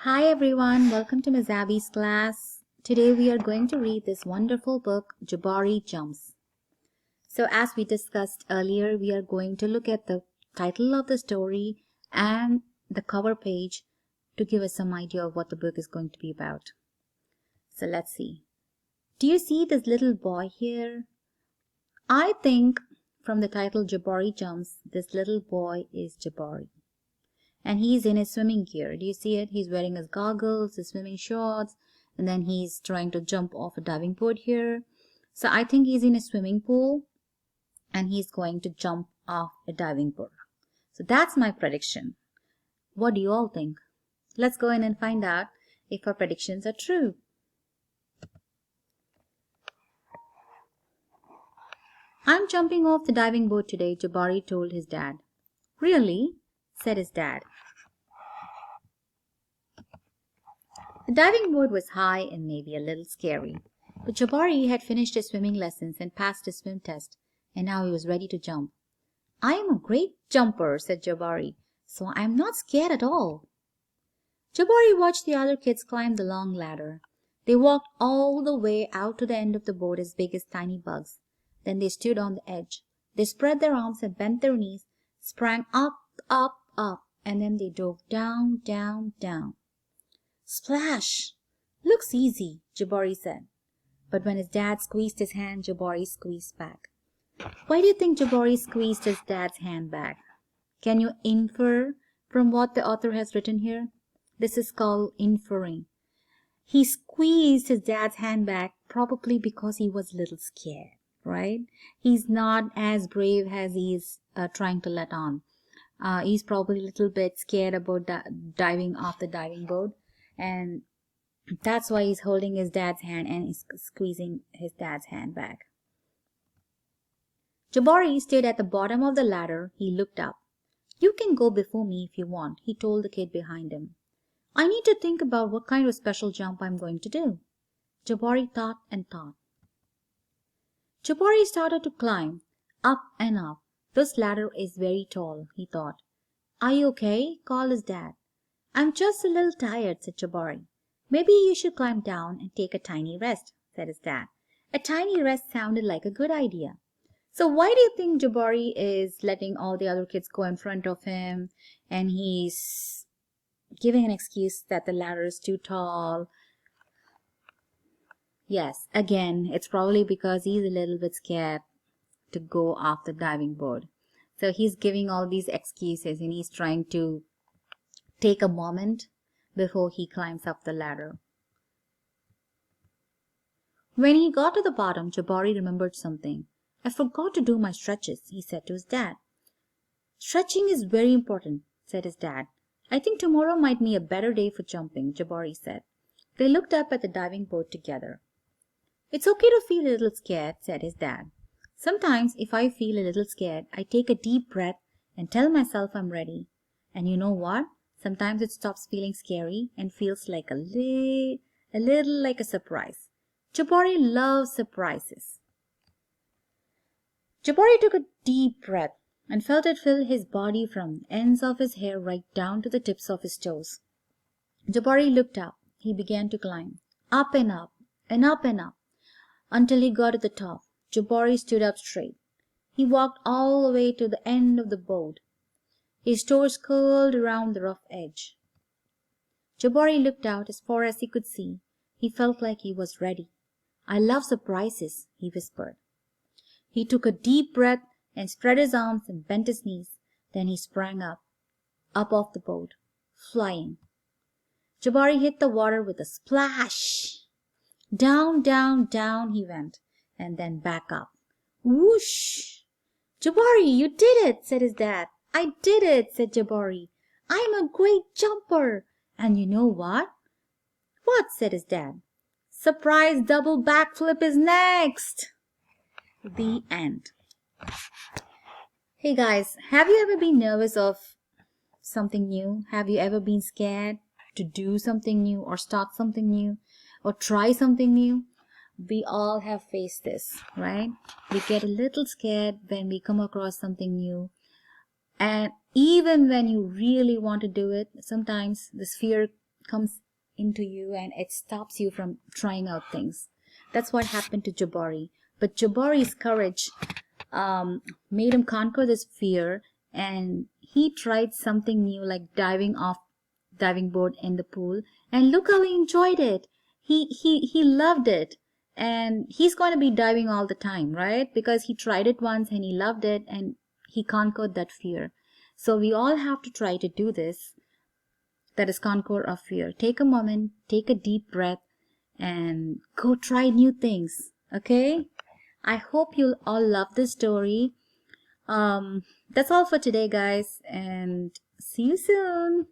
Hi everyone, welcome to Ms. Abby's class. Today we are going to read this wonderful book, Jabari Jumps. So as we discussed earlier, we are going to look at the title of the story and the cover page to give us some idea of what the book is going to be about. So let's see. Do you see this little boy here? I think from the title Jabari Jumps, this little boy is Jabari. And he's in his swimming gear. Do you see it? He's wearing his goggles, his swimming shorts, and then he's trying to jump off a diving board here. So I think he's in a swimming pool and he's going to jump off a diving board. So that's my prediction. What do you all think? Let's go in and find out if our predictions are true. I'm jumping off the diving board today, Jabari told his dad. Really? Said his dad. The diving board was high and maybe a little scary, but Jabari had finished his swimming lessons and passed his swim test, and now he was ready to jump. I am a great jumper, said Jabari, so I am not scared at all. Jabari watched the other kids climb the long ladder. They walked all the way out to the end of the board as big as tiny bugs. Then they stood on the edge. They spread their arms and bent their knees, sprang up, up, up, and then they dove down, down, down. Splash! Looks easy, Jabari said. But when his dad squeezed his hand, Jabari squeezed back. Why do you think Jabari squeezed his dad's hand back? Can you infer from what the author has written here? This is called inferring. He squeezed his dad's hand back probably because he was a little scared, right? He's not as brave as he's trying to let on. He's probably a little bit scared about diving off the diving board. And that's why he's holding his dad's hand and he's squeezing his dad's hand back. Jabari stood at the bottom of the ladder. He looked up. You can go before me if you want, he told the kid behind him. I need to think about what kind of special jump I'm going to do. Jabari thought and thought. Jabari started to climb, up and up. This ladder is very tall, he thought. Are you okay? Called his dad. I'm just a little tired, said Jabari. Maybe you should climb down and take a tiny rest, said his dad. A tiny rest sounded like a good idea. So why do you think Jabari is letting all the other kids go in front of him and he's giving an excuse that the ladder is too tall? Yes, again, it's probably because he's a little bit scared to go off the diving board. So he's giving all these excuses and he's trying to take a moment before he climbs up the ladder. When he got to the bottom, Jabari remembered something. I forgot to do my stretches, he said to his dad. Stretching is very important, said his dad. I think tomorrow might be a better day for jumping, Jabari said. They looked up at the diving board together. It's okay to feel a little scared, said his dad. Sometimes if I feel a little scared, I take a deep breath and tell myself I'm ready. And you know what? Sometimes it stops feeling scary and feels like a little like a surprise. Jabari loves surprises. Jabari took a deep breath and felt it fill his body from the ends of his hair right down to the tips of his toes. Jabari looked up. He began to climb, up and up and up and up, until he got to the top. Jabari stood up straight. He walked all the way to the end of the board. His toes curled around the rough edge. Jabari looked out as far as he could see. He felt like he was ready. I love surprises, he whispered. He took a deep breath and spread his arms and bent his knees. Then he sprang up off the boat, flying. Jabari hit the water with a splash. Down, down, down he went, and then back up. Whoosh! Jabari, you did it, said his dad. I did it, said Jabari. I'm a great jumper. And you know what? What? Said his dad. Surprise double backflip is next. The end. Hey guys, have you ever been nervous of something new? Have you ever been scared to do something new or start something new or try something new? We all have faced this, right? We get a little scared when we come across something new. And even when you really want to do it, sometimes this fear comes into you and it stops you from trying out things. That's what happened to Jabari. But Jabari's courage made him conquer this fear, and he tried something new, like diving off diving board in the pool, and look how he enjoyed it. He loved it, and he's going to be diving all the time, right? Because he tried it once and he loved it, and he conquered that fear. So we all have to try to do this, that is conquer our fear. Take a moment, take a deep breath, and go try new things. Okay, I hope you'll all love this story. That's all for today, guys, and see you soon.